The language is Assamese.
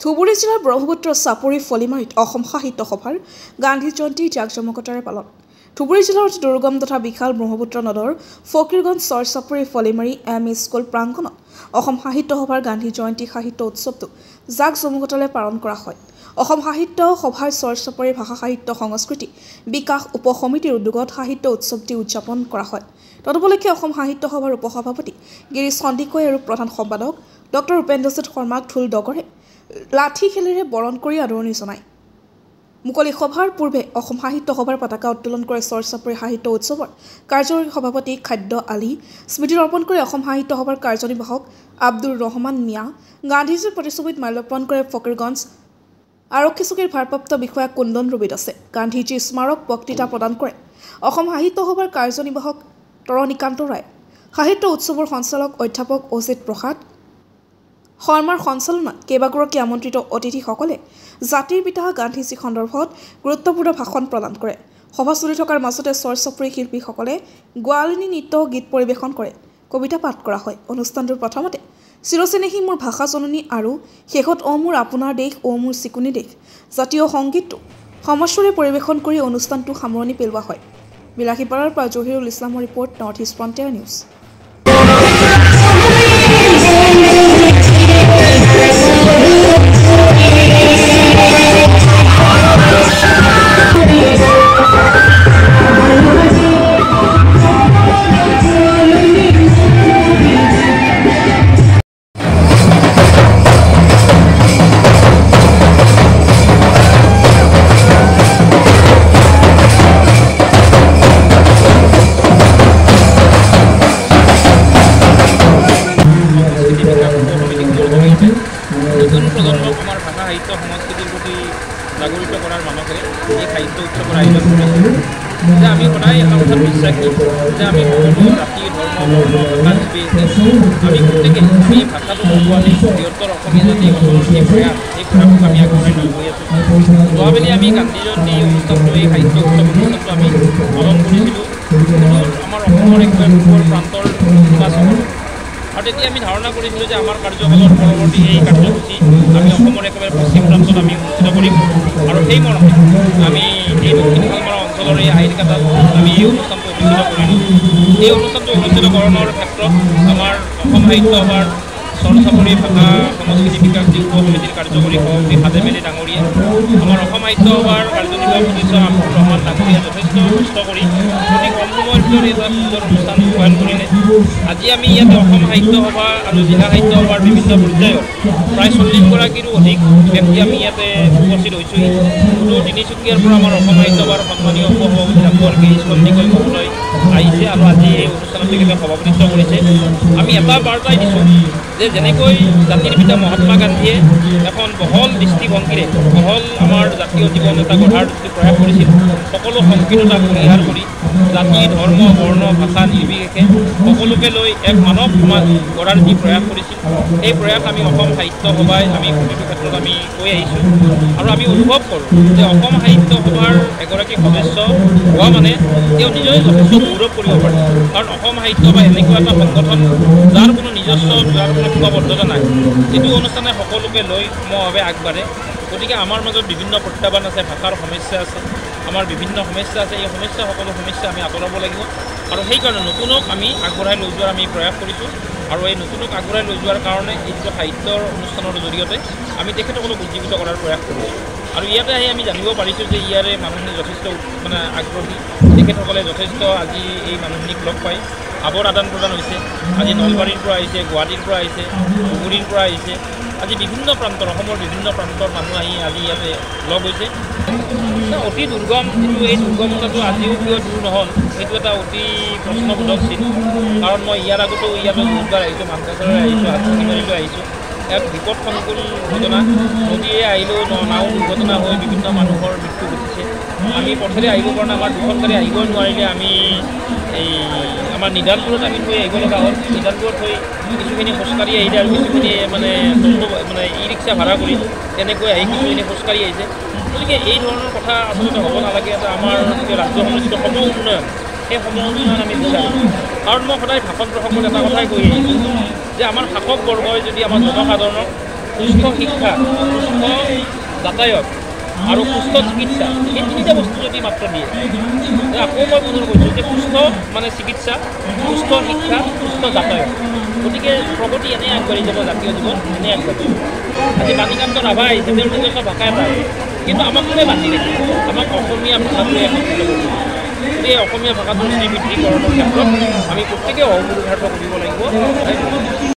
ধুবুৰী জিলাৰ ব্ৰহ্মপুত্ৰ চাপৰি ফলিমাৰীত অসম সাহিত্য সভাৰ গান্ধী জয়ন্তী জাকজমকতাৰে পালন। ধুবুৰী জিলাৰ অতি দুৰ্গম তথা বিশাল ব্ৰহ্মপুত্ৰ নদৰ ফকীৰগঞ্জ চৰ চাপৰি ফলিমাৰী এম.ই. স্কুল প্ৰাংগণত অসম সাহিত্য সভাৰ গান্ধী জয়ন্তী সাহিত্য উৎসৱটো জাকজমকতাৰে পালন কৰা হয়। অসম সাহিত্য সভাৰ চৰ চাপৰি ভাষা সাহিত্য সংস্কৃতি বিকাশ উপ সমিতিৰ উদ্যোগত সাহিত্য উৎসৱটি উদযাপন কৰা হয়। তদুপলক্ষে অসম সাহিত্য সভাৰ উপসভাপতি গিৰীশ সন্দিকৈ আৰু প্ৰধান সম্পাদক ডক্টৰ উপেন্দ্ৰজিৎ শৰ্মাক ঢোল ডগৰে লাঠি খেলেৰে বৰণ কৰি আদৰণি জনায়। মুকলি সভাৰ পূৰ্বে অসম সাহিত্য সভাৰ পতাকা উত্তোলন কৰে চৰ চাপৰি সাহিত্য উৎসৱৰ কাৰ্যবাহী সভাপতি খাদ্য আলী। স্মৃতি অৰ্পণ কৰি অসম সাহিত্য সভাৰ কাৰ্যনিৰ্বাহক আব্দুৰ ৰহমান মিয়া। গান্ধীজীৰ প্ৰতিচ্ছবিত মাল্যৰ্পণ কৰে ফকীৰগঞ্জ আৰক্ষী চকীৰ ভাৰপ্ৰাপ্ত বিষয়া কুন্দন ৰবিদাসে। গান্ধীজীৰ স্মাৰক বক্তৃতা প্ৰদান কৰে অসম সাহিত্য সভাৰ কাৰ্যনিৰ্বাহক তৰণীকান্ত ৰায়। সাহিত্য উৎসৱৰ সঞ্চালক অধ্যাপক অজিত প্ৰসাদ শৰ্মাৰ সঞ্চালনাত কেইবাগৰাকী আমন্ত্ৰিত অতিথিসকলে জাতিৰ পিতা গান্ধীজী সন্দৰ্ভত গুৰুত্বপূৰ্ণ ভাষণ প্ৰদান কৰে। সভা চলি থকাৰ মাজতে চৰ চাপৰি শিল্পীসকলে গোৱালিনী নৃত্য গীত পৰিৱেশন কৰে, কবিতা পাঠ কৰা হয়। অনুষ্ঠানটোৰ প্ৰথমতে চিৰচেনেহী মোৰ ভাষা জননী আৰু শেষত অ মোৰ আপোনাৰ দেশ অ মোৰ চিকুনি দেশ জাতীয় সংগীতটো সমস্বৰে পৰিৱেশন কৰি অনুষ্ঠানটো সামৰণি পেলোৱা হয়। বিলাসীপাৰাৰ পৰা জহিৰুল ইছলামৰ report, north east frontier news. নতুন প্ৰজন্মক আমাৰ ভাষা সাহিত্য সংস্কৃতিৰ প্ৰতি জাগৰিত কৰাৰ মানসেৰে এই সাহিত্য উৎসৱৰ আয়োজন কৰিছোঁ। যে আমি সদায় এটা কথাত বিশ্বাসী যে আমি সকলো জাতি ধৰ্ম বৰ্ণ ভাষা নিৰ্বিশেষে আমি প্ৰত্যেকে এই ভাষাটো আমি বৃহত্তৰ অসমীয়া জাতি গঠনৰ যি প্ৰয়াস, এই প্ৰয়াসক আমি আগবঢ়াই লৈ গৈ আছোঁ। যোৱাকালি আমি গান্ধী জয়ন্তী অনুষ্ঠানটো, এই সাহিত্য উৎসৱ অনুষ্ঠানটো আমি পালন কৰিছিলোঁ আমাৰ অসমৰ একেবাৰে পূবৰ প্ৰান্তৰ দুটা চহৰত। আৰু তেতিয়া আমি ধাৰণা কৰিছিলোঁ যে আমাৰ কাৰ্যকালৰ পৰৱৰ্তী এই কাৰ্যসূচী আমি অসমৰ একেবাৰে পশ্চিম প্ৰান্তত আমি অনুষ্ঠিত কৰিম। আৰু সেই মৰ্মে আমি এই দক্ষিণ শালমাৰা অঞ্চলৰ এই আহিৰকাটাত আমি এই অনুষ্ঠানটো অনুষ্ঠিত কৰিলোঁ। এই অনুষ্ঠানটো অনুষ্ঠিতকৰণৰ ক্ষেত্ৰত আমাৰ অসম সাহিত্য সভাৰ চৰ চাপৰি ভাষা সংস্কৃতি বিকাশ উপ সমিতিৰ কাৰ্যকৰী সভাপতি খাদেম আলী ডাঙৰীয়া, আমাৰ অসম সাহিত্য সভাৰ কাৰ্যনিৰ্বাহক সদস্য আব্দুৰ ৰহমান ডাঙৰীয়া যথেষ্ট কষ্ট কৰি অতি কম সময়ৰ ভিতৰত এটা সুন্দৰ অনুষ্ঠান ৰূপায়ণ কৰিলে। আজি আমি ইয়াতে অসম সাহিত্য সভা আৰু জিলা সাহিত্য সভাৰ বিভিন্ন পৰ্যায়ৰ প্ৰায় 40গৰাকীৰো অধিক ব্যক্তি আমি ইয়াতে উপস্থিত হৈছোঁহি। উত্তৰ তিনিচুকীয়াৰ পৰা আমাৰ অসম সাহিত্য সভাৰ সন্মানীয় উপসভাপতি ডাক্তৰ গিৰীশ সন্দিকৈ মহোদয় আহিছে আৰু আজি এই অনুষ্ঠানত তেখেতে সভাপতিত্ব কৰিছে। আমি এটা বাৰ্তাই দিছোঁ যে যেনেকৈ জাতিৰ পিতা মহাত্মা গান্ধীয়ে এখন বহল দৃষ্টিভংগীৰে বহল আমাৰ জাতীয় জীৱন এটা গঢ়াৰ যিটো প্ৰয়াস কৰিছিল, সকলো সংকীৰ্ণতা পৰিহাৰ কৰি জাতি ধৰ্ম বৰ্ণ ভাষা নিৰ্বিশেষে সকলোকে লৈ এক মানৱ সমাজ গঢ়াৰ যি প্ৰয়াস কৰিছিল, এই প্ৰয়াস আমি অসম সাহিত্য সভাই আমি প্ৰতিটো ক্ষেত্ৰত আমি কৈ আহিছোঁ। আৰু আমি অনুভৱ কৰোঁ যে অসম সাহিত্য সভাৰ এগৰাকী সদস্য হোৱা মানে তেওঁ নিজে যথেষ্ট গৌৰৱ কৰিব পাৰে। কাৰণ অসম সাহিত্য সভা এনেকুৱা এটা সংগঠন যাৰ কোনো নিজস্ব কোনো সীমাবদ্ধতা নাই, যিটো অনুষ্ঠানে সকলোকে লৈ সমভাৱে আগবাঢ়ে। গতিকে আমাৰ মাজত বিভিন্ন প্ৰত্যাহ্বান আছে, ভাষাৰ সমস্যা আছে, আমাৰ বিভিন্ন সমস্যা আছে। এই সকলো সমস্যা আমি আঁতৰাব লাগিব আৰু সেইকাৰণে নতুনক আমি আগবঢ়াই লৈ যোৱাৰ আমি প্ৰয়াস কৰিছোঁ। আৰু এই নতুনক আগবঢ়াই লৈ যোৱাৰ কাৰণে এই যিটো সাহিত্যৰ অনুষ্ঠানৰ জৰিয়তে আমি তেখেতসকলক উজ্জীৱিত কৰাৰ প্ৰয়াস কৰিছোঁ। আৰু ইয়াতে আহি আমি জানিব পাৰিছোঁ যে ইয়াৰে মানুহখিনি যথেষ্ট আগ্ৰহী। তেখেতসকলে যথেষ্ট আজি এই মানুহখিনিক লগ পাই আৱৰ আদান প্ৰদান হৈছে। আজি নলবাৰীৰ পৰা আহিছে, গুৱাহাটীৰ পৰা আহিছে, ধুবুৰীৰ পৰা আহিছে। আজি বিভিন্ন প্ৰান্তৰ অসমৰ বিভিন্ন প্ৰান্তৰ মানুহ আহি আজি ইয়াতে লগ হৈছে। অতি দুৰ্গম, কিন্তু এই দুৰ্গমতাটো আজিও কিয় দূৰ নহ'ল সেইটো এটা অতি প্ৰশ্নবোধক চিন। কাৰণ মই ইয়াৰ আগতো ইয়াতে বহুতবাৰ আহিছোঁ, মানকাছাৰলৈ আহিছোঁ, হাতীমাৰীলৈ আহিছোঁ। এক বিপদসংকুল ঘটনা, নদীয়ে আহিলেও নাও দুৰ্ঘটনা হৈ বিভিন্ন মানুহৰ মৃত্যু ঘটিছে। আমি পথেৰে আহিব পৰা নাই, আমাৰ দুখন গাড়ী আহিব নোৱাৰিলে আমি এই আমাৰ নিদানপুৰত আমি থৈ আহিব লগা হ'ল। নিদানপুৰত থৈ কিছুখিনি খোজকাঢ়ি আহিলে আৰু কিছুখিনি মানে ই ৰিক্সা ভাড়া কৰি তেনেকৈ আহি কিছুখিনি খোজকাঢ়ি আহিছে। গতিকে এই ধৰণৰ কথা আচলতে হ'ব নালাগে। এটা আমাৰ যিটো ৰাজ্যখনৰ যিটো সম উন্নয়ন, সেই সম উন্নয়ন আমি বিচাৰোঁ। কাৰণ মই সদায় ভাষণ প্ৰসংগত এটা কথাই কৈ আহিছোঁ যে আমাৰ শাসকবৰ্গই যদি আমাৰ জনসাধাৰণক সুস্থ শিক্ষা, সুস্থ যাতায়াত আৰু সুস্থ চিকিৎসা এই তিনিটা বস্তু যদি মাত্ৰ দিয়ে আকৌ মই পুনৰ কৈছোঁ যে সুস্থ মানে চিকিৎসা, সুস্থ শিক্ষা, সুস্থ যাতায়াত। গতিকে প্ৰগতি এনেই আগবাঢ়ি যাব, জাতীয় জীৱন এনেই আগবাঢ়ি যাব। আজি বাণীকান্ত ৰাভাই নিজৰ নিজস্ব ভাষা এটা কিন্তু আমাক কোনে বান্ধি ৰাখিব? আমাক অসমীয়া ভাষাটোৱে সংস্কৃত কৰিব। গতিকে অসমীয়া ভাষাটোৰ শ্ৰীবৃদ্ধিকৰণৰ ক্ষেত্ৰত আমি প্ৰত্যেকে অহোপুৰুষাৰ্থ কৰিব লাগিব।